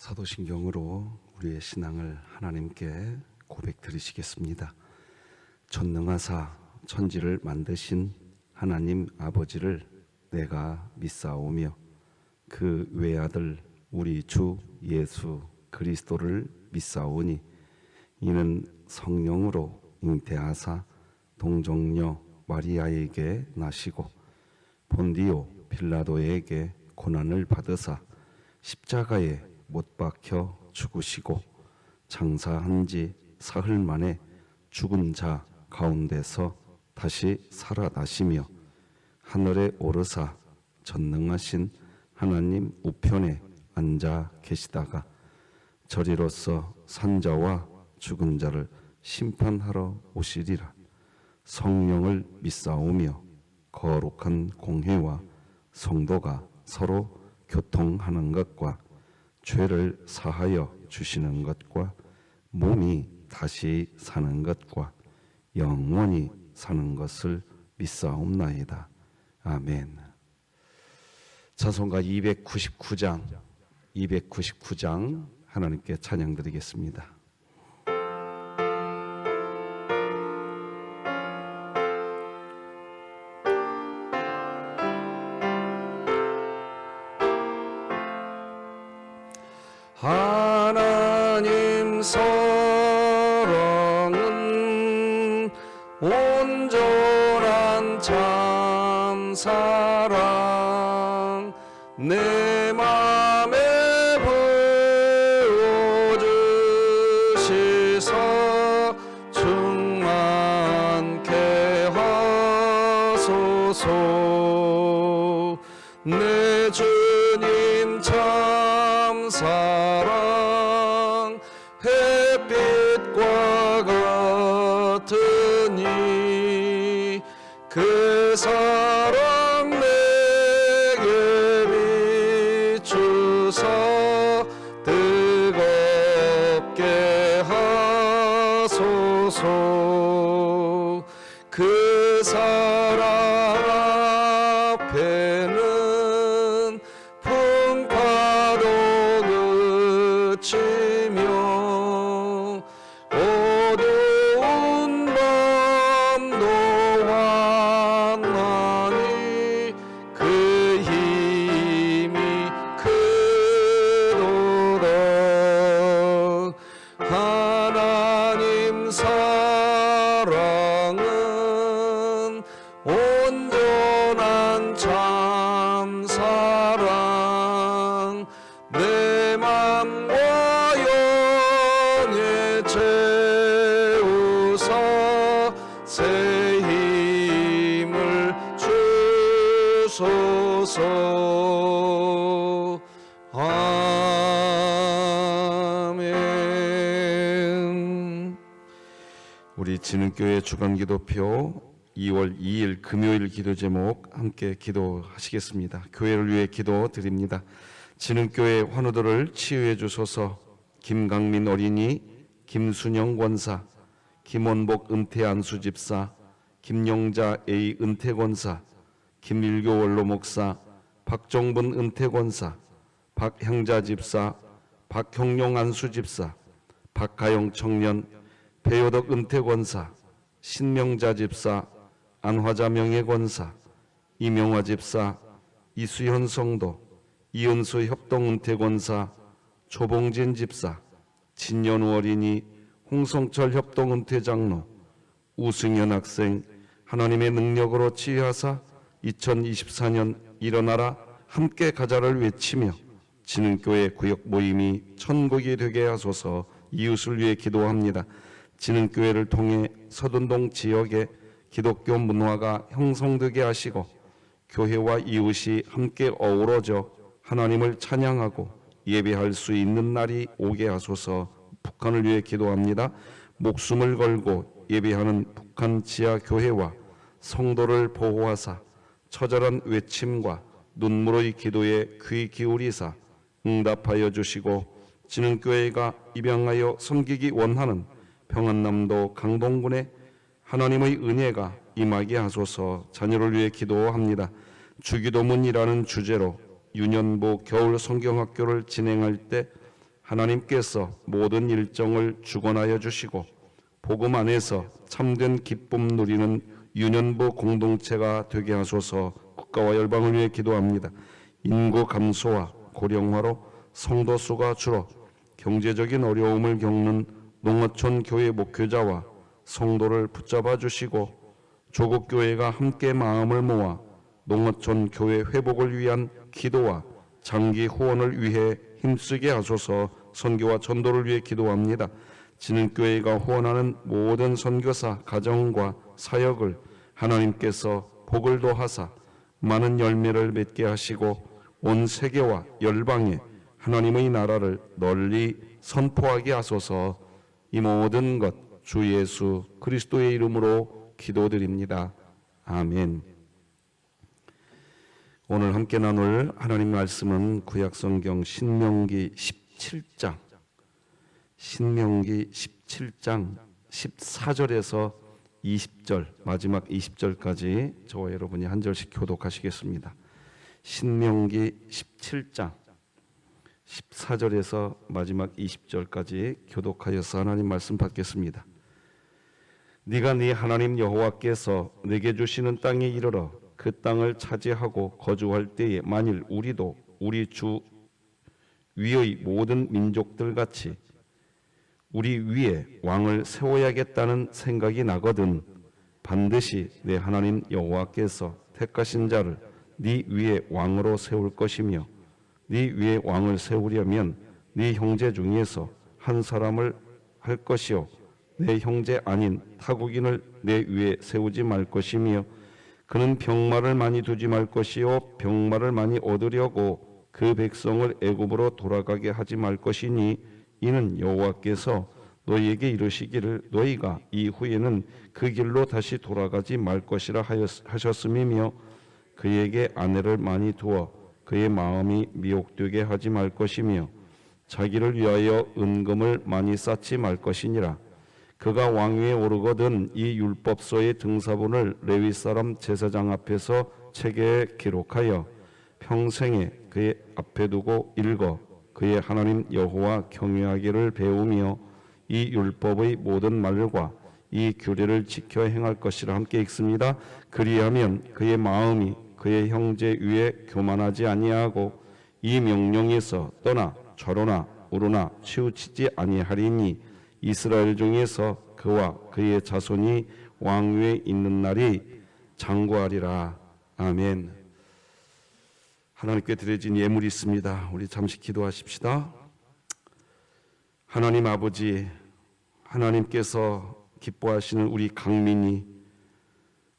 사도신경으로 우리의 신앙을 하나님께 고백드리시겠습니다. 전능하사 천지를 만드신 하나님 아버지를 내가 믿사오며 그 외아들 우리 주 예수 그리스도를 믿사오니 이는 성령으로 잉태하사 동정녀 마리아에게 나시고 본디오 빌라도에게 고난을 받으사 십자가에 못 박혀 죽으시고 장사한 지 사흘 만에 죽은 자 가운데서 다시 살아나시며 하늘에 오르사 전능하신 하나님 우편에 앉아 계시다가 저리로서 산자와 죽은 자를 심판하러 오시리라. 성령을 믿사오며 거룩한 공회와 성도가 서로 교통하는 것과 죄를 사하여 주시는 것과 몸이 다시 사는 것과 영원히 사는 것을 믿사옵나이다. 아멘. 찬송가 299장 하나님께 찬양드리겠습니다. 하나님 사랑은 온전한 참 사랑 내 맘에 부어주시사 충만케 하소서. 내 주님 참 사랑 햇빛과 같으니 그 사랑 내게 비추사 뜨겁게 하소서. 그 사랑 앞에는 풍파도 그치며 어두운 밤도 환난이 그 힘이 크도다. 하나님 사랑은 온전한 참 사랑 내 맘과 영에 채우사 새 힘을 주소서. 아멘. 우리 진흥교회 주간기도표 2월 2일 금요일 기도 제목 함께 기도하시겠습니다. 교회를 위해 기도 드립니다. 진흥교회 환우들을 치유해 주소서. 김강민 어린이, 김순영 권사, 김원복 은퇴 안수 집사, 김용자 A 은퇴 권사, 김일교 원로 목사, 박정분 은퇴 권사, 박향자 집사, 박형용 안수 집사, 박가영 청년, 배효덕 은퇴 권사, 신명자 집사, 안화자 명예 권사, 이명화 집사, 이수현 성도, 이은수 협동 은퇴 권사, 조봉진 집사, 진연우 어린이, 홍성철 협동 은퇴 장로, 우승현 학생 하나님의 능력으로 치유하사 2024년 일어나라 함께 가자를 외치며 진흥교회 구역 모임이 천국이 되게 하소서. 이웃을 위해 기도합니다. 진흥교회를 통해 서둔동 지역에 기독교 문화가 형성되게 하시고 교회와 이웃이 함께 어우러져 하나님을 찬양하고 예배할 수 있는 날이 오게 하소서. 북한을 위해 기도합니다. 목숨을 걸고 예배하는 북한 지하 교회와 성도를 보호하사 처절한 외침과 눈물의 기도에 귀 기울이사 응답하여 주시고 진흥교회가 입양하여 섬기기 원하는 평안남도 강동군에 하나님의 은혜가 임하게 하소서. 자녀를 위해 기도합니다. 주기도문이라는 주제로 유년부 겨울 성경학교를 진행할 때 하나님께서 모든 일정을 주관하여 주시고 복음 안에서 참된 기쁨 누리는 유년부 공동체가 되게 하소서. 국가와 열방을 위해 기도합니다. 인구 감소와 고령화로 성도 수가 줄어 경제적인 어려움을 겪는 농어촌 교회 목회자와 성도를 붙잡아 주시고 조국 교회가 함께 마음을 모아 농어촌 교회 회복을 위한 기도와 장기 후원을 위해 힘쓰게 하소서. 선교와 전도를 위해 기도합니다. 진흥교회가 후원하는 모든 선교사 가정과 사역을 하나님께서 복을 더하사 많은 열매를 맺게 하시고 온 세계와 열방에 하나님의 나라를 널리 선포하게 하소서. 이 모든 것 주 예수 그리스도의 이름으로 기도드립니다. 아멘. 오늘 함께 나눌 하나님 말씀은 구약성경 신명기 17장 14절에서 20절 마지막 20절까지 저와 여러분이 한 절씩 교독하시겠습니다. 신명기 17장 14절에서 마지막 20절까지 교독하여서 하나님 말씀 받겠습니다. 네가 네 하나님 여호와께서 네게 주시는 땅에 이르러 그 땅을 차지하고 거주할 때에 만일 우리도 우리 주 위의 모든 민족들 같이 우리 위에 왕을 세워야겠다는 생각이 나거든 반드시 내 하나님 여호와께서 택하신 자를 네 위에 왕으로 세울 것이며 네 위에 왕을 세우려면 네 형제 중에서 한 사람을 할 것이요 내 형제 아닌 타국인을 내 위에 세우지 말 것이며 그는 병마를 많이 두지 말 것이요 병마를 많이 얻으려고 그 백성을 애굽으로 돌아가게 하지 말 것이니 이는 여호와께서 너희에게 이르시기를 너희가 이후에는 그 길로 다시 돌아가지 말 것이라 하셨음이며 그에게 아내를 많이 두어 그의 마음이 미혹되게 하지 말 것이며 자기를 위하여 은금을 많이 쌓지 말 것이니라. 그가 왕위에 오르거든 이 율법서의 등사본을 레위 사람 제사장 앞에서 책에 기록하여 평생에 그의 앞에 두고 읽어 그의 하나님 여호와 경외하기를 배우며 이 율법의 모든 말과 이 규례를 지켜 행할 것이라. 함께 읽습니다. 그리하면 그의 마음이 그의 형제 위에 교만하지 아니하고 이 명령에서 떠나 좌로나 우로나 치우치지 아니하리니 이스라엘 중에서 그와 그의 자손이 왕위에 있는 날이 장구하리라. 아멘. 하나님께 드려진 예물이 있습니다. 우리 잠시 기도하십시다. 하나님 아버지, 하나님께서 기뻐하시는 우리 강민이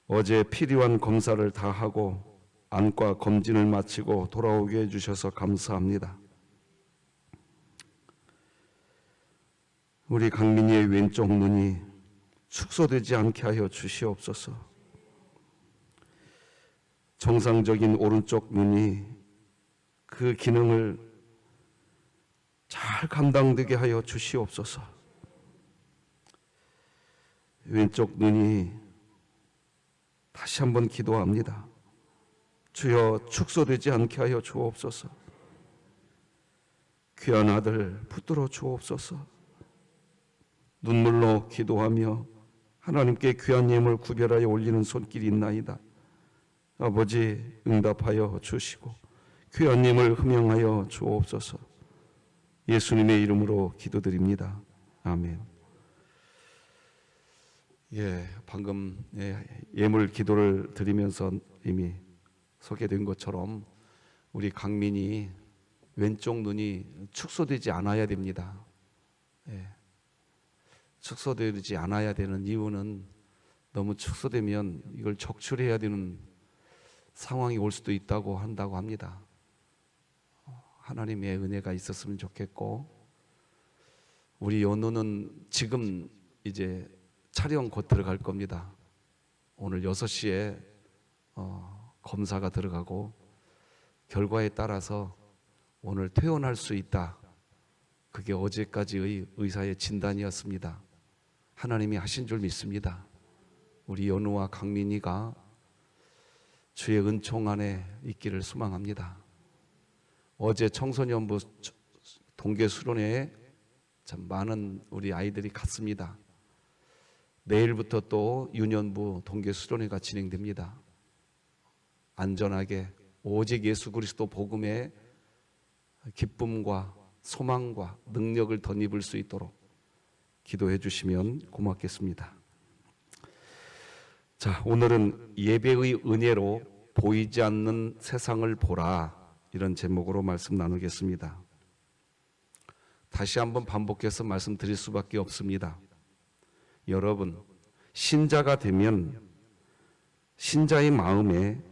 어제 필요한 검사를 다 하고 안과 검진을 마치고 돌아오게 해주셔서 감사합니다. 우리 강민이의 왼쪽 눈이 축소되지 않게 하여 주시옵소서. 정상적인 오른쪽 눈이 그 기능을 잘 감당되게 하여 주시옵소서. 왼쪽 눈이 다시 한번 기도합니다. 주여 축소되지 않게 하여 주옵소서. 귀한 아들 붙들어 주옵소서. 눈물로 기도하며 하나님께 귀한 예물 구별하여 올리는 손길이 있나이다. 아버지 응답하여 주시고 귀한 예물 흠양하여 주옵소서. 예수님의 이름으로 기도드립니다. 아멘. 방금 예물 기도를 드리면서 이미 소개된 것처럼 우리 강민이 왼쪽 눈이 축소되지 않아야 됩니다. 축소되지 않아야 되는 이유는 너무 축소되면 이걸 적출해야 되는 상황이 올 수도 있다고 한다고 합니다. 하나님의 은혜가 있었으면 좋겠고, 우리 연우는 지금 이제 촬영 곧 들어갈 겁니다. 오늘 6시에 검사가 들어가고 결과에 따라서 오늘 퇴원할 수 있다. 그게 어제까지의 의사의 진단이었습니다. 하나님이 하신 줄 믿습니다. 우리 연우와 강민이가 주의 은총 안에 있기를 소망합니다. 어제 청소년부 동계 수련회에 참 많은 우리 아이들이 갔습니다. 내일부터 또 유년부 동계 수련회가 진행됩니다. 안전하게 오직 예수 그리스도 복음의 기쁨과 소망과 능력을 덧입을 수 있도록 기도해 주시면 고맙겠습니다. 자, 오늘은 예배의 은혜로 보이지 않는 세상을 보라, 이런 제목으로 말씀 나누겠습니다. 다시 한번 반복해서 말씀드릴 수밖에 없습니다. 여러분, 신자가 되면 신자의 마음에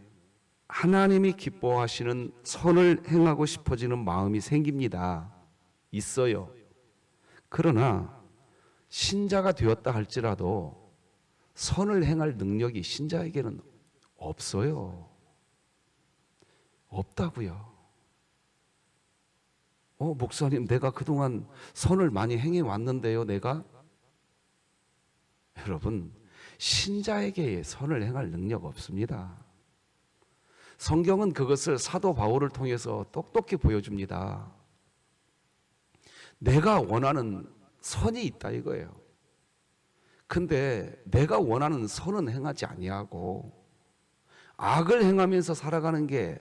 하나님이 기뻐하시는 선을 행하고 싶어지는 마음이 생깁니다. 있어요. 그러나 신자가 되었다 할지라도 선을 행할 능력이 신자에게는 없어요. 없다고요. 목사님, 내가 그동안 선을 많이 행해 왔는데요, 내가? 여러분, 신자에게 선을 행할 능력 없습니다. 성경은 그것을 사도 바울을 통해서 똑똑히 보여줍니다. 내가 원하는 선이 있다 이거예요. 근데 내가 원하는 선은 행하지 아니하고 악을 행하면서 살아가는 게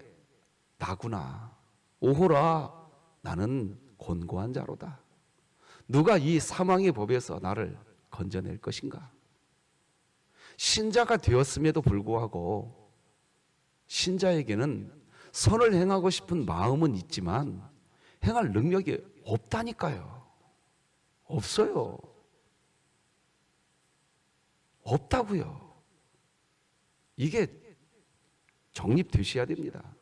나구나. 오호라, 나는 곤고한 자로다. 누가 이 사망의 법에서 나를 건져낼 것인가? 신자가 되었음에도 불구하고 신자에게는 선을 행하고 싶은 마음은 있지만 행할 능력이 없다니까요. 없어요. 없다고요. 이게 정립되셔야 됩니다.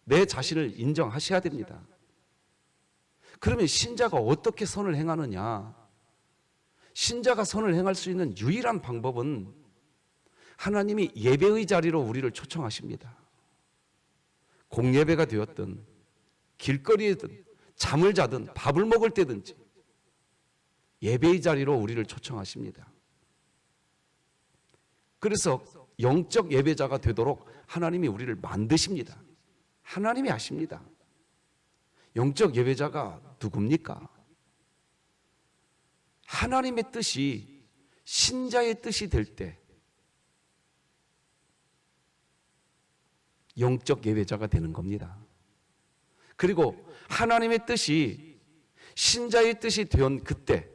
내 자신을 인정하셔야 됩니다. 그러면 신자가 어떻게 선을 행하느냐? 신자가 선을 행할 수 있는 유일한 방법은 하나님이 예배의 자리로 우리를 초청하십니다. 공예배가 되었든 길거리에든 잠을 자든 밥을 먹을 때든지 예배의 자리로 우리를 초청하십니다. 그래서 영적 예배자가 되도록 하나님이 우리를 만드십니다. 하나님이 아십니다. 영적 예배자가 누굽니까? 하나님의 뜻이 신자의 뜻이 될 때 영적 예배자가 되는 겁니다. 그리고 하나님의 뜻이 신자의 뜻이 된 그때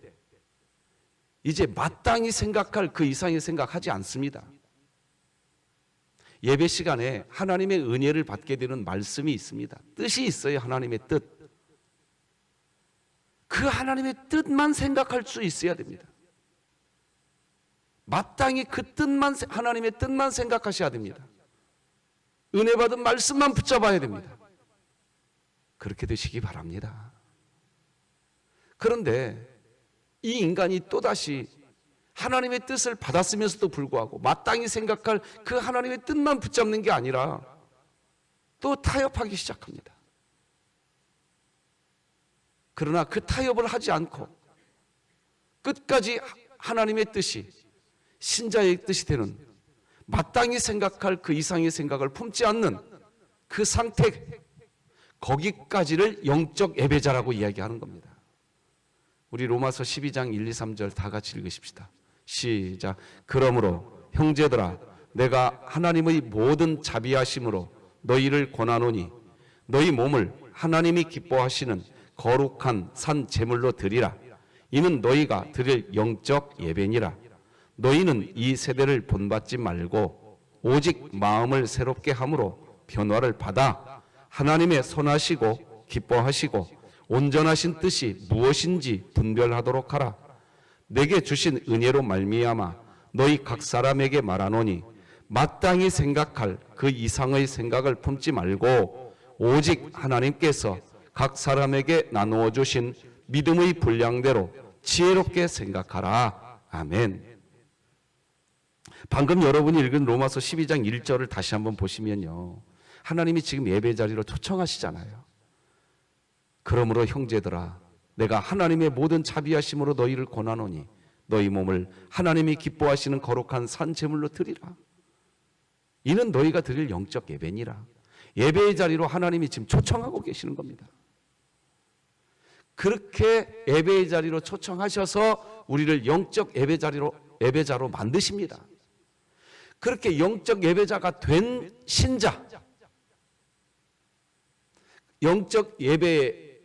이제 마땅히 생각할 그 이상의 생각하지 않습니다. 예배 시간에 하나님의 은혜를 받게 되는 말씀이 있습니다. 뜻이 있어요. 하나님의 뜻. 그 하나님의 뜻만 생각할 수 있어야 됩니다. 마땅히 그 뜻만, 하나님의 뜻만 생각하셔야 됩니다. 은혜 받은 말씀만 붙잡아야 됩니다. 그렇게 되시기 바랍니다. 그런데 이 인간이 또다시 하나님의 뜻을 받았으면서도 불구하고 마땅히 생각할 그 하나님의 뜻만 붙잡는 게 아니라 또 타협하기 시작합니다. 그러나 그 타협을 하지 않고 끝까지 하나님의 뜻이 신자의 뜻이 되는 마땅히 생각할 그 이상의 생각을 품지 않는 그 상태, 거기까지를 영적 예배자라고 이야기하는 겁니다. 우리 로마서 12장 1, 2, 3절 다 같이 읽으십시다. 시작. 그러므로 형제들아, 내가 하나님의 모든 자비하심으로 너희를 권하노니 너희 몸을 하나님이 기뻐하시는 거룩한 산 제물로 드리라. 이는 너희가 드릴 영적 예배니라. 너희는 이 세대를 본받지 말고 오직 마음을 새롭게 함으로 변화를 받아 하나님의 선하시고 기뻐하시고 온전하신 뜻이 무엇인지 분별하도록 하라. 내게 주신 은혜로 말미암아 너희 각 사람에게 말하노니 마땅히 생각할 그 이상의 생각을 품지 말고 오직 하나님께서 각 사람에게 나누어 주신 믿음의 분량대로 지혜롭게 생각하라. 아멘. 방금 여러분이 읽은 로마서 12장 1절을 다시 한번 보시면요, 하나님이 지금 예배 자리로 초청하시잖아요. 그러므로 형제들아, 내가 하나님의 모든 자비하심으로 너희를 권하노니 너희 몸을 하나님이 기뻐하시는 거룩한 산 제물로 드리라. 이는 너희가 드릴 영적 예배니라. 예배의 자리로 하나님이 지금 초청하고 계시는 겁니다. 그렇게 예배의 자리로 초청하셔서 우리를 영적 예배자로 만드십니다. 그렇게 영적 예배자가 된 신자, 영적 예배의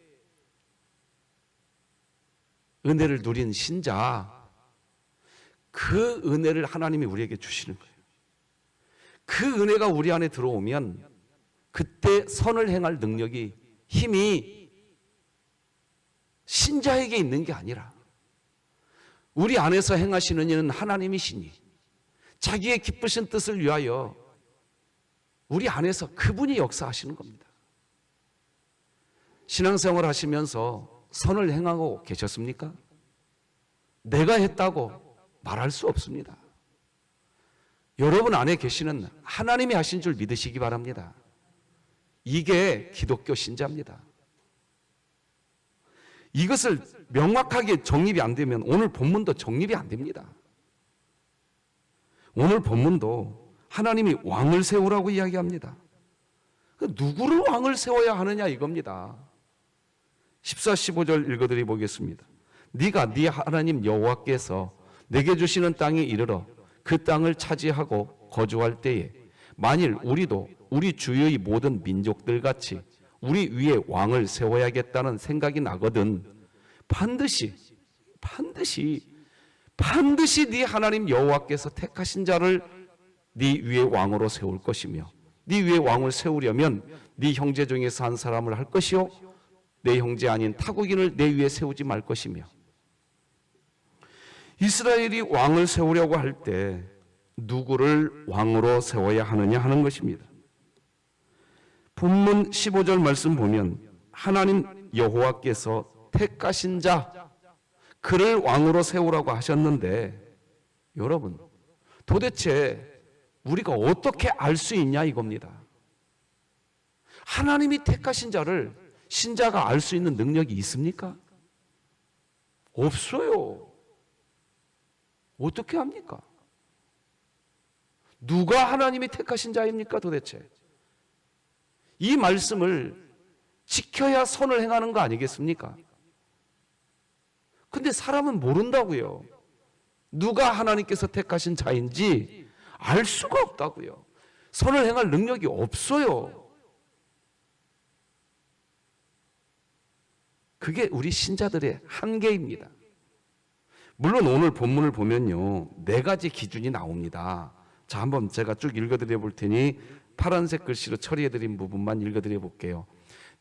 은혜를 누린 신자, 그 은혜를 하나님이 우리에게 주시는 거예요. 그 은혜가 우리 안에 들어오면 그때 선을 행할 능력이, 힘이 신자에게 있는 게 아니라 우리 안에서 행하시는 이는 하나님이시니 자기의 기쁘신 뜻을 위하여 우리 안에서 그분이 역사하시는 겁니다. 신앙생활 하시면서 선을 행하고 계셨습니까? 내가 했다고 말할 수 없습니다. 여러분 안에 계시는 하나님이 하신 줄 믿으시기 바랍니다. 이게 기독교 신자입니다. 이것을 명확하게 정립이 안 되면 오늘 본문도 정립이 안 됩니다. 오늘 본문도 하나님이 왕을 세우라고 이야기합니다. 누구를 왕을 세워야 하느냐 이겁니다. 14, 15절 읽어드리 보겠습니다. 네가 네 하나님 여호와께서 내게 주시는 땅에 이르러 그 땅을 차지하고 거주할 때에 만일 우리도 우리 주위의 모든 민족들 같이 우리 위에 왕을 세워야겠다는 생각이 나거든 반드시 네 하나님 여호와께서 택하신 자를 네 위에 왕으로 세울 것이며 네 위에 왕을 세우려면 네 형제 중에서 한 사람을 할 것이요 내 형제 아닌 타국인을 내 위에 세우지 말 것이며. 이스라엘이 왕을 세우려고 할 때 누구를 왕으로 세워야 하느냐 하는 것입니다. 본문 15절 말씀 보면 하나님 여호와께서 택하신 자 그를 왕으로 세우라고 하셨는데 여러분 도대체 우리가 어떻게 알 수 있냐 이겁니다. 하나님이 택하신 자를 신자가 알 수 있는 능력이 있습니까? 없어요. 어떻게 합니까? 누가 하나님이 택하신 자입니까 도대체? 이 말씀을 지켜야 선을 행하는 거 아니겠습니까? 근데 사람은 모른다고요. 누가 하나님께서 택하신 자인지 알 수가 없다고요. 선을 행할 능력이 없어요. 그게 우리 신자들의 한계입니다. 물론 오늘 본문을 보면요 4가지 기준이 나옵니다. 자, 한번 제가 쭉 읽어드려 볼 테니 파란색 글씨로 처리해드린 부분만 읽어드려 볼게요.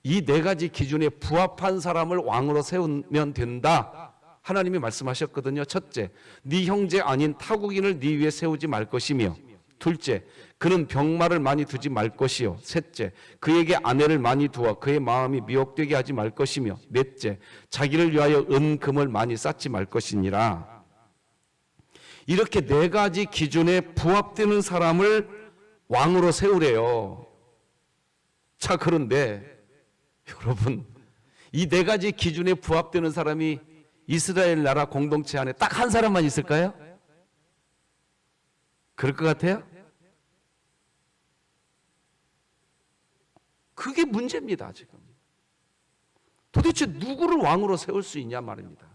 이 4가지 기준에 부합한 사람을 왕으로 세우면 된다. 하나님이 말씀하셨거든요. 첫째, 네 형제 아닌 타국인을 네 위에 세우지 말 것이며, 둘째, 그는 병마를 많이 두지 말 것이요, 셋째, 그에게 아내를 많이 두어 그의 마음이 미혹되게 하지 말 것이며, 넷째, 자기를 위하여 은금을 많이 쌓지 말 것이니라. 이렇게 4가지 기준에 부합되는 사람을 왕으로 세우래요. 자, 그런데 여러분 이 4가지 기준에 부합되는 사람이 이스라엘 나라 공동체 안에 딱 한 사람만 있을까요? 그럴 것 같아요? 그게 문제입니다. 지금 도대체 누구를 왕으로 세울 수 있냐 말입니다.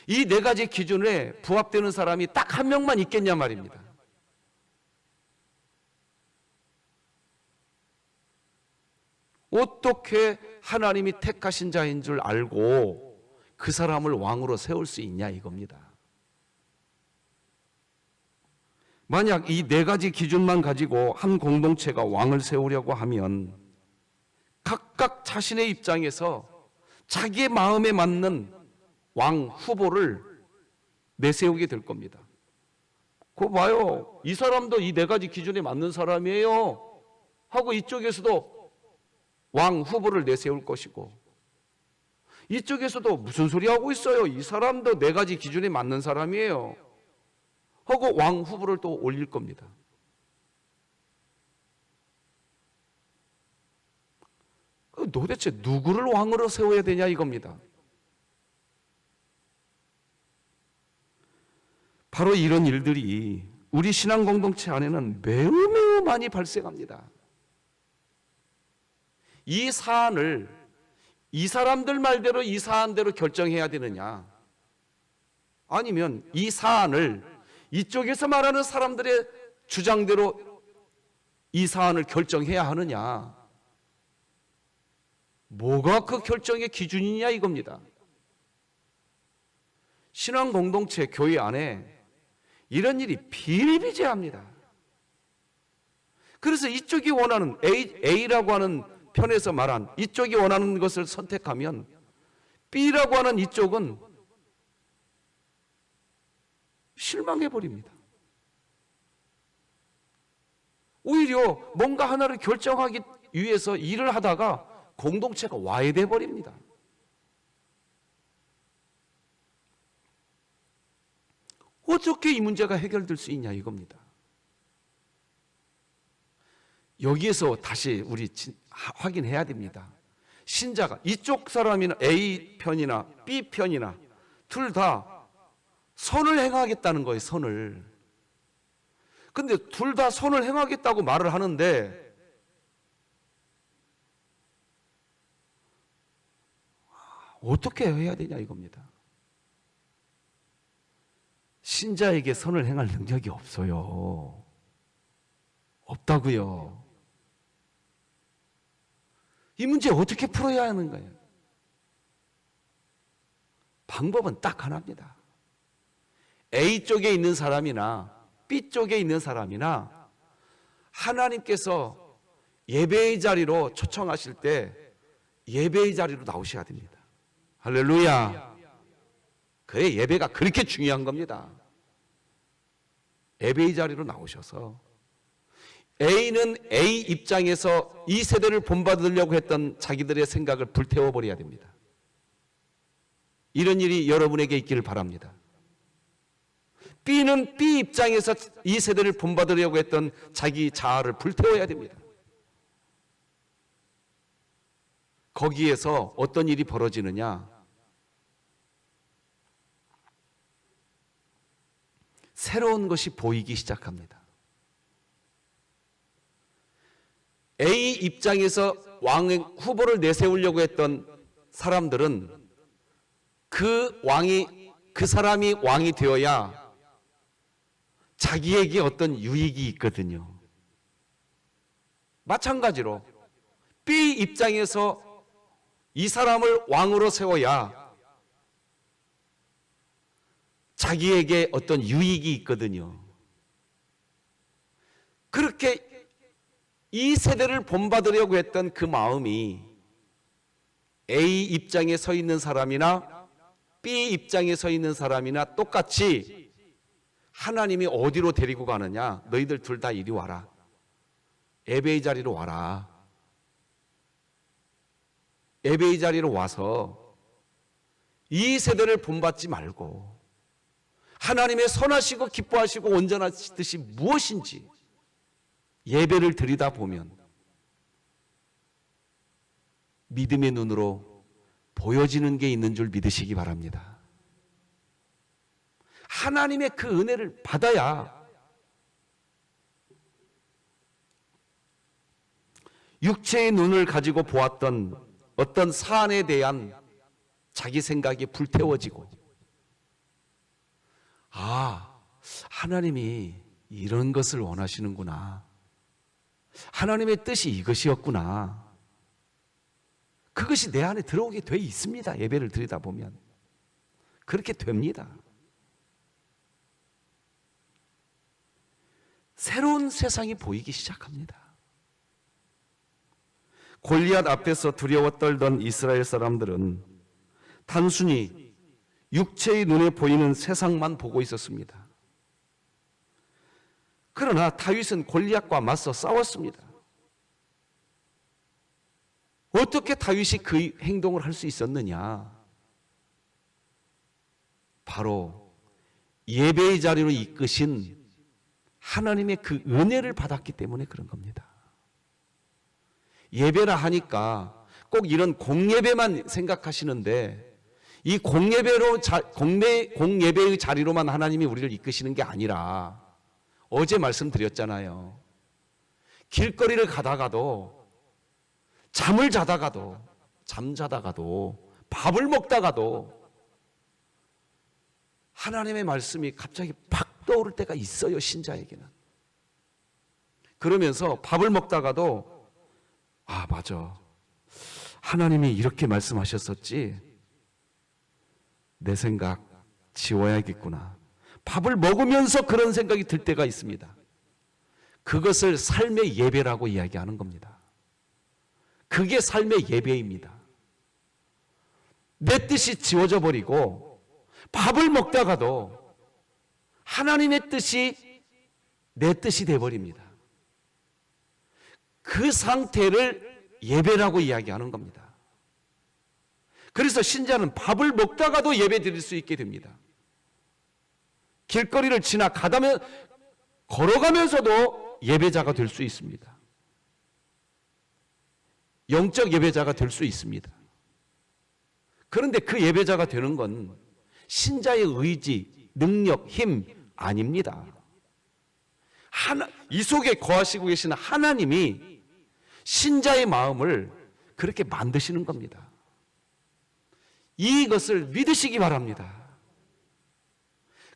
이 4가지 기준에 부합되는 사람이 딱 한 명만 있겠냐 말입니다. 어떻게 하나님이 택하신 자인 줄 알고 그 사람을 왕으로 세울 수 있냐 이겁니다. 만약 이 4가지 기준만 가지고 한 공동체가 왕을 세우려고 하면 각각 자신의 입장에서 자기의 마음에 맞는 왕 후보를 내세우게 될 겁니다. 그거 봐요. 이 사람도 이 4가지 기준에 맞는 사람이에요 하고 이쪽에서도 왕 후보를 내세울 것이고, 이쪽에서도 무슨 소리 하고 있어요, 이 사람도 4가지 기준에 맞는 사람이에요 하고 왕 후보를 또 올릴 겁니다. 도대체 누구를 왕으로 세워야 되냐 이겁니다. 바로 이런 일들이 우리 신앙 공동체 안에는 매우 많이 발생합니다. 이 사안을 이 사람들 말대로 이 사안대로 결정해야 되느냐? 아니면 이 사안을 이쪽에서 말하는 사람들의 주장대로 이 사안을 결정해야 하느냐? 뭐가 그 결정의 기준이냐 이겁니다. 신앙 공동체 교회 안에 이런 일이 비일비재합니다. 그래서 이쪽이 원하는 A라고 하는 편에서 말한 이쪽이 원하는 것을 선택하면 B라고 하는 이쪽은 실망해 버립니다. 오히려 뭔가 하나를 결정하기 위해서 일을 하다가 공동체가 와해돼 버립니다. 어떻게 이 문제가 해결될 수 있냐 이겁니다. 여기에서 다시 우리 확인해야 됩니다. 신자가 이쪽 사람이나 A 편이나 B 편이나 둘 다 선을 행하겠다는 거예요. 선을. 근데 둘 다 선을 행하겠다고 말을 하는데 어떻게 해야 되냐 이겁니다. 신자에게 선을 행할 능력이 없어요. 없다고요. 이 문제 어떻게 풀어야 하는 거예요? 방법은 딱 하나입니다. A 쪽에 있는 사람이나 B 쪽에 있는 사람이나 하나님께서 예배의 자리로 초청하실 때 예배의 자리로 나오셔야 됩니다. 할렐루야. 그래, 예배가 그렇게 중요한 겁니다. 예배의 자리로 나오셔서 A는 A 입장에서 이 세대를 본받으려고 했던 자기들의 생각을 불태워버려야 됩니다. 이런 일이 여러분에게 있기를 바랍니다. B는 B 입장에서 이 세대를 본받으려고 했던 자기 자아를 불태워야 됩니다. 거기에서 어떤 일이 벌어지느냐? 새로운 것이 보이기 시작합니다. A 입장에서 왕의 후보를 내세우려고 했던 사람들은 그 사람이 왕이 되어야 자기에게 어떤 유익이 있거든요. 마찬가지로 B 입장에서 이 사람을 왕으로 세워야 자기에게 어떤 유익이 있거든요. 그렇게 이 세대를 본받으려고 했던 그 마음이 A 입장에 서 있는 사람이나 B 입장에 서 있는 사람이나 똑같이 하나님이 어디로 데리고 가느냐? 너희들 둘 다 이리 와라. 예배의 자리로 와라. 예배의 자리로 와서 이 세대를 본받지 말고 하나님의 선하시고 기뻐하시고 온전하신 뜻이 무엇인지 예배를 드리다 보면 믿음의 눈으로 보여지는 게 있는 줄 믿으시기 바랍니다. 하나님의 그 은혜를 받아야 육체의 눈을 가지고 보았던 어떤 사안에 대한 자기 생각이 불태워지고 하나님이 이런 것을 원하시는구나. 하나님의 뜻이 이것이었구나. 그것이 내 안에 들어오게 돼 있습니다. 예배를 드리다 보면 그렇게 됩니다. 새로운 세상이 보이기 시작합니다. 골리앗 앞에서 두려워 떨던 이스라엘 사람들은 단순히 육체의 눈에 보이는 세상만 보고 있었습니다. 그러나 다윗은 골리앗과 맞서 싸웠습니다. 어떻게 다윗이 그 행동을 할 수 있었느냐? 바로 예배의 자리로 이끄신 하나님의 그 은혜를 받았기 때문에 그런 겁니다. 예배라 하니까 꼭 이런 공예배만 생각하시는데 이 공예배의 자리로만 하나님이 우리를 이끄시는 게 아니라 어제 말씀드렸잖아요. 길거리를 가다가도 잠을 자다가도 잠자다가도 밥을 먹다가도 하나님의 말씀이 갑자기 팍 떠오를 때가 있어요, 신자에게는. 그러면서 밥을 먹다가도 아, 맞아. 하나님이 이렇게 말씀하셨었지. 내 생각 지워야겠구나. 밥을 먹으면서 그런 생각이 들 때가 있습니다. 그것을 삶의 예배라고 이야기하는 겁니다. 그게 삶의 예배입니다. 내 뜻이 지워져 버리고 밥을 먹다가도 하나님의 뜻이 내 뜻이 돼버립니다. 그 상태를 예배라고 이야기하는 겁니다. 그래서 신자는 밥을 먹다가도 예배 드릴 수 있게 됩니다. 길거리를 걸어가면서도 예배자가 될 수 있습니다. 영적 예배자가 될 수 있습니다. 그런데 그 예배자가 되는 건 신자의 의지, 능력, 힘 아닙니다. 이 속에 거하시고 계시는 하나님이 신자의 마음을 그렇게 만드시는 겁니다. 이것을 믿으시기 바랍니다.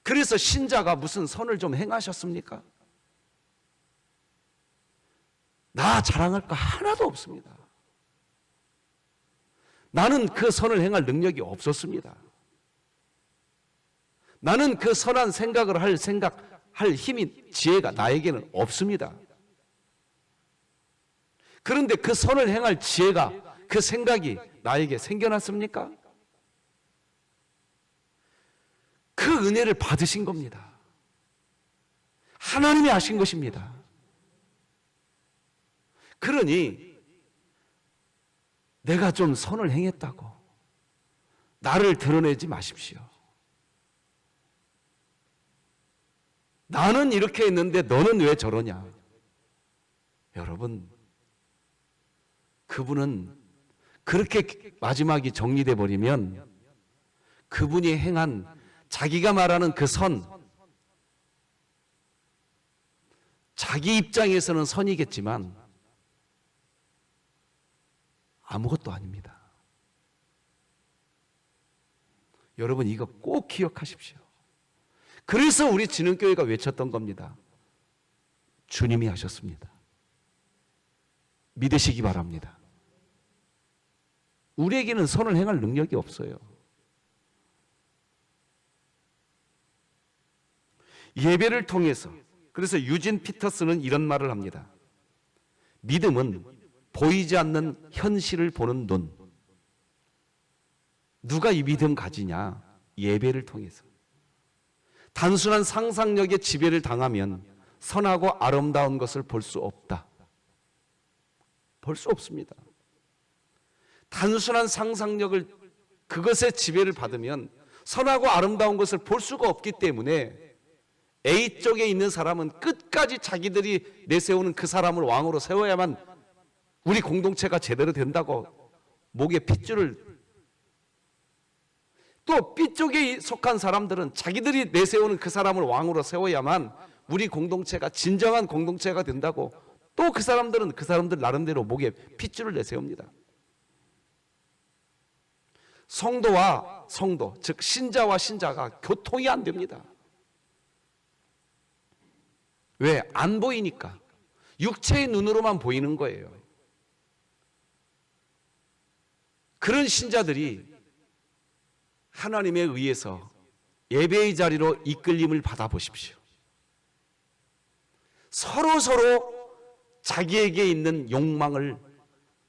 그래서 신자가 무슨 선을 좀 행하셨습니까? 나 자랑할 거 하나도 없습니다. 나는 그 선을 행할 능력이 없었습니다. 나는 그 선한 생각을 할 힘이, 지혜가 나에게는 없습니다. 그런데 그 선을 행할 지혜가, 그 생각이 나에게 생겨났습니까? 그 은혜를 받으신 겁니다. 하나님이 하신 것입니다. 그러니 내가 좀 선을 행했다고 나를 드러내지 마십시오. 나는 이렇게 했는데 너는 왜 저러냐? 여러분, 그분은 그렇게 마지막이 정리돼 버리면 그분이 행한, 자기가 말하는 그 선, 자기 입장에서는 선이겠지만 아무것도 아닙니다. 여러분, 이거 꼭 기억하십시오. 그래서 우리 진흥교회가 외쳤던 겁니다. 주님이 하셨습니다. 믿으시기 바랍니다. 우리에게는 선을 행할 능력이 없어요. 예배를 통해서, 그래서 유진 피터스는 이런 말을 합니다. 믿음은 보이지 않는 현실을 보는 눈. 누가 이 믿음 가지냐? 예배를 통해서. 단순한 상상력의 지배를 당하면 선하고 아름다운 것을 볼 수 없다. 볼 수 없습니다. 단순한 상상력을, 그것의 지배를 받으면 선하고 아름다운 것을 볼 수가 없기 때문에 A쪽에 있는 사람은 끝까지 자기들이 내세우는 그 사람을 왕으로 세워야만 우리 공동체가 제대로 된다고 목에 핏줄을, 또 B쪽에 속한 사람들은 자기들이 내세우는 그 사람을 왕으로 세워야만 우리 공동체가 진정한 공동체가 된다고 또 그 사람들은 그 사람들 나름대로 목에 핏줄을 내세웁니다. 성도와 성도, 즉 신자와 신자가 교통이 안 됩니다. 왜? 안 보이니까. 육체의 눈으로만 보이는 거예요. 그런 신자들이 하나님에 의해서 예배의 자리로 이끌림을 받아보십시오. 서로 자기에게 있는 욕망을,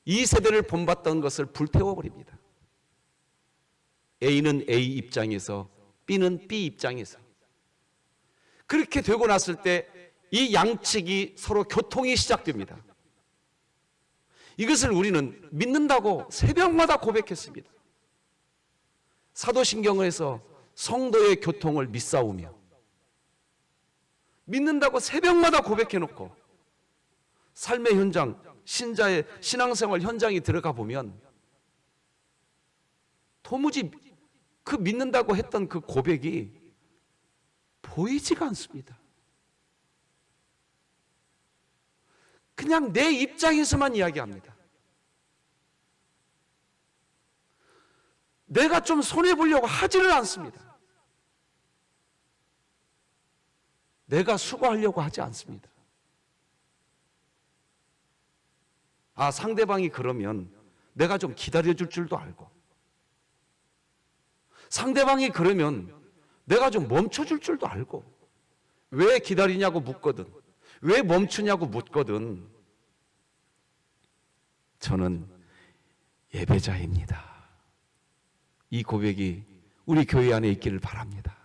이 세대를 본받던 것을 불태워버립니다. A는 A 입장에서, B는 B 입장에서. 그렇게 되고 났을 때 이 양측이 서로 교통이 시작됩니다. 이것을 우리는 믿는다고 새벽마다 고백했습니다. 사도신경에서 성도의 교통을 믿사오며, 믿는다고 새벽마다 고백해놓고 삶의 현장, 신자의 신앙생활 현장에 들어가 보면 도무지 그 믿는다고 했던 그 고백이 보이지가 않습니다. 그냥 내 입장에서만 이야기합니다. 내가 좀 손해보려고 하지를 않습니다. 내가 수고하려고 하지 않습니다. 아, 상대방이 그러면 내가 좀 기다려줄 줄도 알고, 상대방이 그러면 내가 좀 멈춰줄 줄도 알고, 왜 기다리냐고 묻거든, 왜 멈추냐고 묻거든, 저는 예배자입니다. 이 고백이 우리 교회 안에 있기를 바랍니다.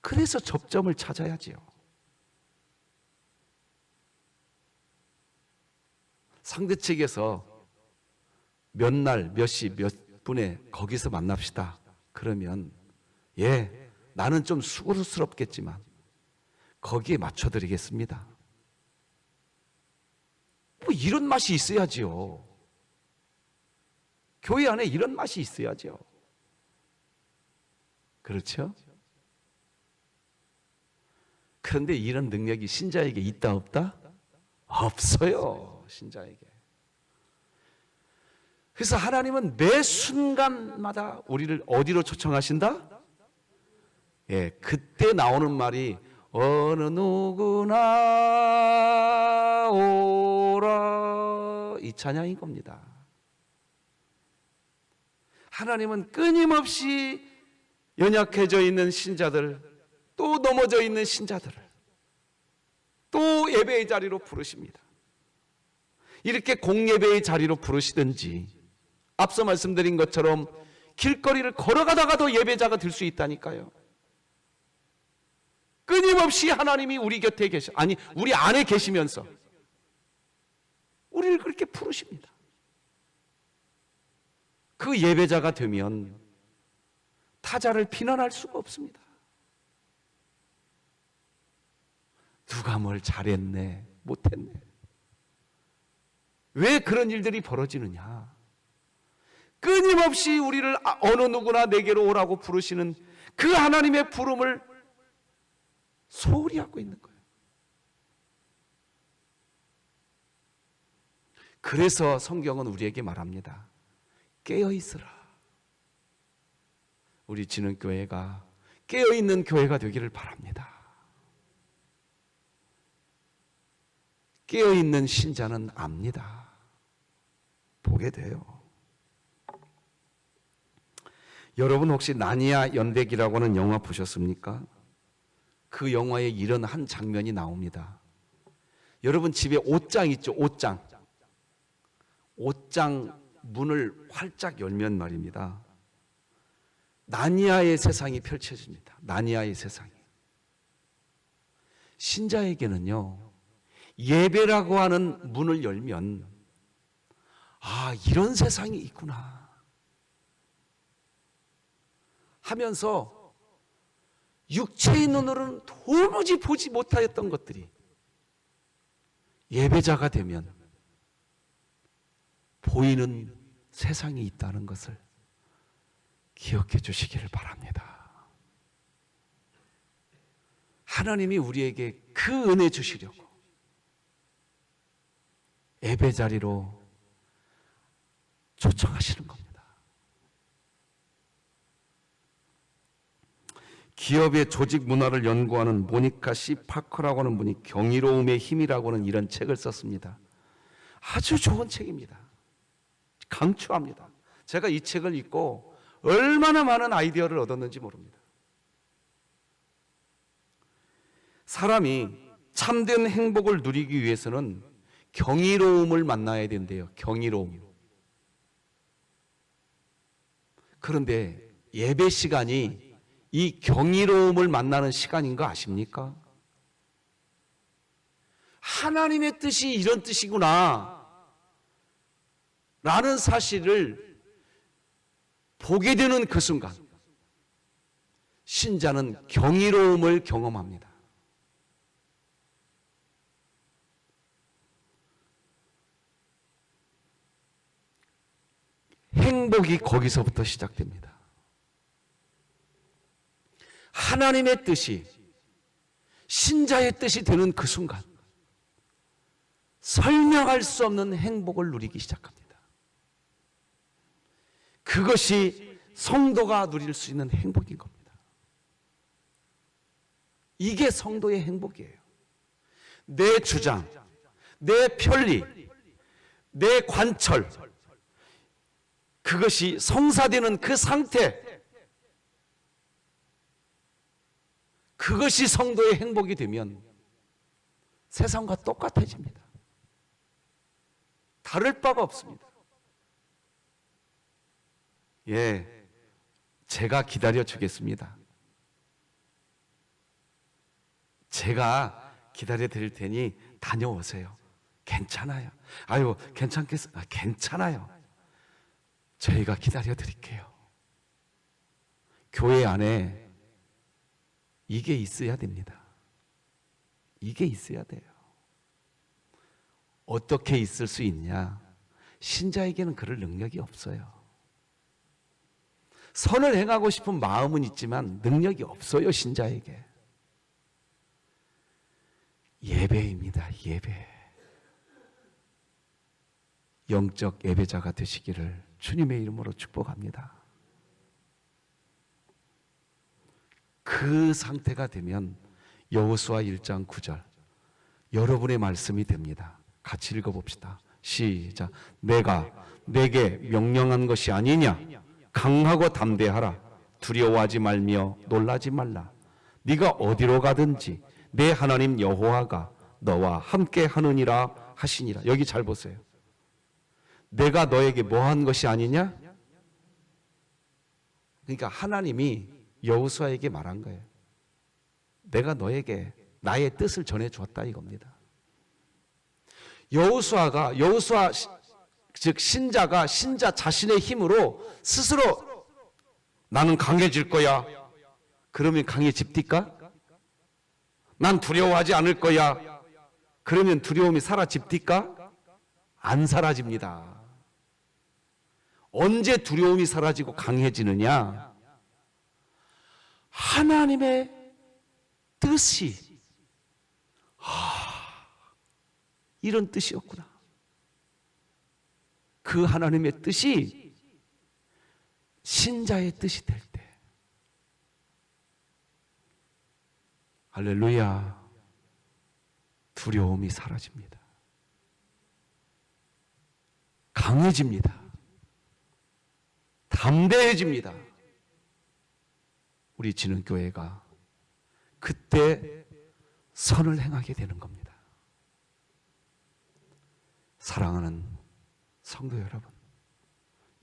그래서 접점을 찾아야지요. 상대 측에서 몇 날, 몇 시, 몇 분에 거기서 만납시다. 그러면 예, 나는 좀 수고스럽겠지만 거기에 맞춰드리겠습니다. 뭐 이런 맛이 있어야지요. 교회 안에 이런 맛이 있어야죠. 그렇죠? 그런데 이런 능력이 신자에게 있다 없다? 없어요. 신자에게. 그래서 하나님은 매 순간마다 우리를 어디로 초청하신다? 예, 그때 나오는 말이 어느 누구나 오라, 이 찬양인 겁니다. 하나님은 끊임없이 연약해져 있는 신자들, 또 넘어져 있는 신자들을 또 예배의 자리로 부르십니다. 이렇게 공예배의 자리로 부르시든지, 앞서 말씀드린 것처럼 길거리를 걸어가다가도 예배자가 될 수 있다니까요. 끊임없이 하나님이 우리 곁에 계셔, 아니 우리 안에 계시면서 우리를 그렇게 부르십니다. 그 예배자가 되면 타자를 비난할 수가 없습니다. 누가 뭘 잘했네, 못했네. 왜 그런 일들이 벌어지느냐? 끊임없이 우리를 어느 누구나 내게로 오라고 부르시는 그 하나님의 부름을 소홀히 하고 있는 거예요. 그래서 성경은 우리에게 말합니다. 깨어있으라. 우리 진흥교회가 깨어있는 교회가 되기를 바랍니다. 깨어있는 신자는 압니다. 보게 돼요. 여러분 혹시 나니아 연대기라고 하는 영화 보셨습니까? 그 영화에 이런 한 장면이 나옵니다. 여러분 집에 옷장 있죠? 옷장. 옷장 문을 활짝 열면 말입니다, 나니아의 세상이 펼쳐집니다. 나니아의 세상이. 신자에게는요, 예배라고 하는 문을 열면 아, 이런 세상이 있구나 하면서 육체의 눈으로는 도무지 보지 못하였던 것들이 예배자가 되면 보이는 세상이 있다는 것을 기억해 주시기를 바랍니다. 하나님이 우리에게 그 은혜 주시려고 예배 자리로 초청하시는 겁니다. 기업의 조직 문화를 연구하는 모니카 C 파커라고 하는 분이 경이로움의 힘이라고 하는 이런 책을 썼습니다. 아주 좋은 책입니다. 강추합니다. 제가 이 책을 읽고 얼마나 많은 아이디어를 얻었는지 모릅니다. 사람이 참된 행복을 누리기 위해서는 경이로움을 만나야 된대요. 경이로움. 그런데 예배 시간이 이 경이로움을 만나는 시간인 거 아십니까? 하나님의 뜻이 이런 뜻이구나 라는 사실을 보게 되는 그 순간 신자는 경이로움을 경험합니다. 행복이 거기서부터 시작됩니다. 하나님의 뜻이 신자의 뜻이 되는 그 순간 설명할 수 없는 행복을 누리기 시작합니다. 그것이 성도가 누릴 수 있는 행복인 겁니다. 이게 성도의 행복이에요. 내 주장, 내 편리, 내 관철, 그것이 성사되는 그 상태, 그것이 성도의 행복이 되면 세상과 똑같아집니다. 다를 바가 없습니다. 예, 제가 기다려 주겠습니다. 제가 기다려 드릴 테니 다녀오세요. 괜찮아요. 아유, 괜찮겠어요. 괜찮아요. 저희가 기다려 드릴게요. 교회 안에 이게 있어야 됩니다. 이게 있어야 돼요. 어떻게 있을 수 있냐? 신자에게는 그럴 능력이 없어요. 선을 행하고 싶은 마음은 있지만 능력이 없어요, 신자에게. 예배입니다, 예배. 영적 예배자가 되시기를 주님의 이름으로 축복합니다. 그 상태가 되면 여호수아 1장 9절 여러분의 말씀이 됩니다. 같이 읽어봅시다. 시작. 내가 내게 명령한 것이 아니냐? 강하고 담대하라. 두려워하지 말며 놀라지 말라. 네가 어디로 가든지 내 하나님 여호와가 너와 함께 하느니라 하시니라. 여기 잘 보세요. 내가 너에게 뭐한 것이 아니냐? 그러니까 하나님이 여호수아에게 말한 거예요. 내가 너에게 나의 뜻을 전해 주었다 이겁니다. 여호수아 즉 신자가 신자 자신의 힘으로 스스로 나는 강해질 거야. 그러면 강해집니까? 난 두려워하지 않을 거야. 그러면 두려움이 사라집니까? 안 사라집니다. 언제 두려움이 사라지고 강해지느냐? 하나님의 뜻이 이런 뜻이었구나. 그 하나님의 뜻이 신자의 뜻이 될 때, 할렐루야, 두려움이 사라집니다. 강해집니다. 담대해집니다. 우리 진흥교회가 그때 선을 행하게 되는 겁니다. 사랑하는 성도 여러분,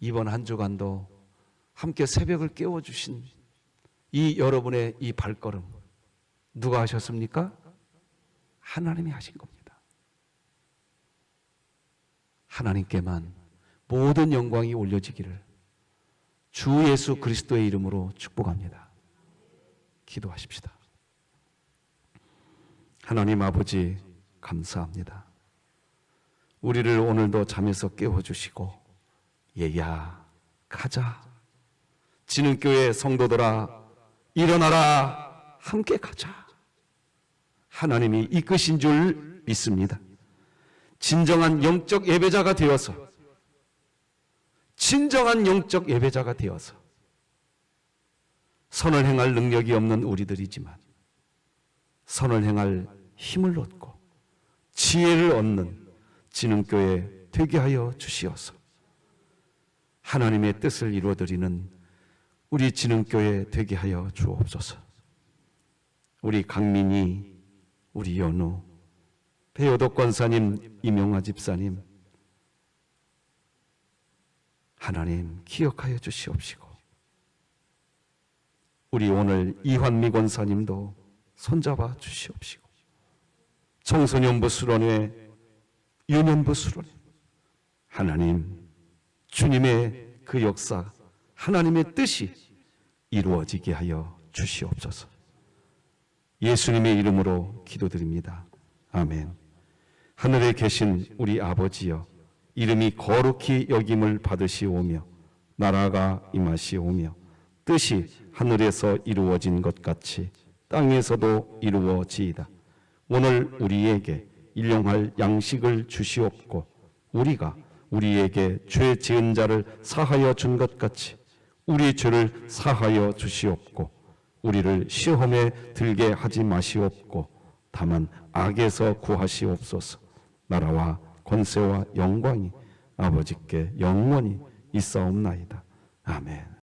이번 한 주간도 함께 새벽을 깨워주신 이 여러분의 이 발걸음 누가 하셨습니까? 하나님이 하신 겁니다. 하나님께만 모든 영광이 올려지기를 주 예수 그리스도의 이름으로 축복합니다. 기도하십시다. 하나님 아버지 감사합니다. 우리를 오늘도 잠에서 깨워주시고 얘야 가자, 진흥교회 성도들아 일어나라, 함께 가자. 하나님이 이끄신 줄 믿습니다. 진정한 영적 예배자가 되어서, 진정한 영적 예배자가 되어서 선을 행할 능력이 없는 우리들이지만 선을 행할 힘을 얻고 지혜를 얻는 진흥교회 되게 하여 주시옵소서. 하나님의 뜻을 이루어드리는 우리 진흥교회 되게 하여 주옵소서. 우리 강민이, 우리 연우, 배효덕 권사님, 이명화 집사님, 하나님 기억하여 주시옵시고, 우리 오늘 이환미 권사님도 손잡아 주시옵시고, 청소년부 수련회, 유년부 수련회, 하나님 주님의 그 역사, 하나님의 뜻이 이루어지게 하여 주시옵소서. 예수님의 이름으로 기도드립니다. 아멘. 하늘에 계신 우리 아버지여, 이름이 거룩히 여김을 받으시오며 나라가 임하시오며 뜻이 하늘에서 이루어진 것 같이 땅에서도 이루어지이다. 오늘 우리에게 일용할 양식을 주시옵고 우리가 우리에게 죄 지은 자를 사하여 준 것 같이 우리 죄를 사하여 주시옵고 우리를 시험에 들게 하지 마시옵고 다만 악에서 구하시옵소서. 나라와 권세와 영광이 아버지께 영원히 있사옵나이다. 아멘.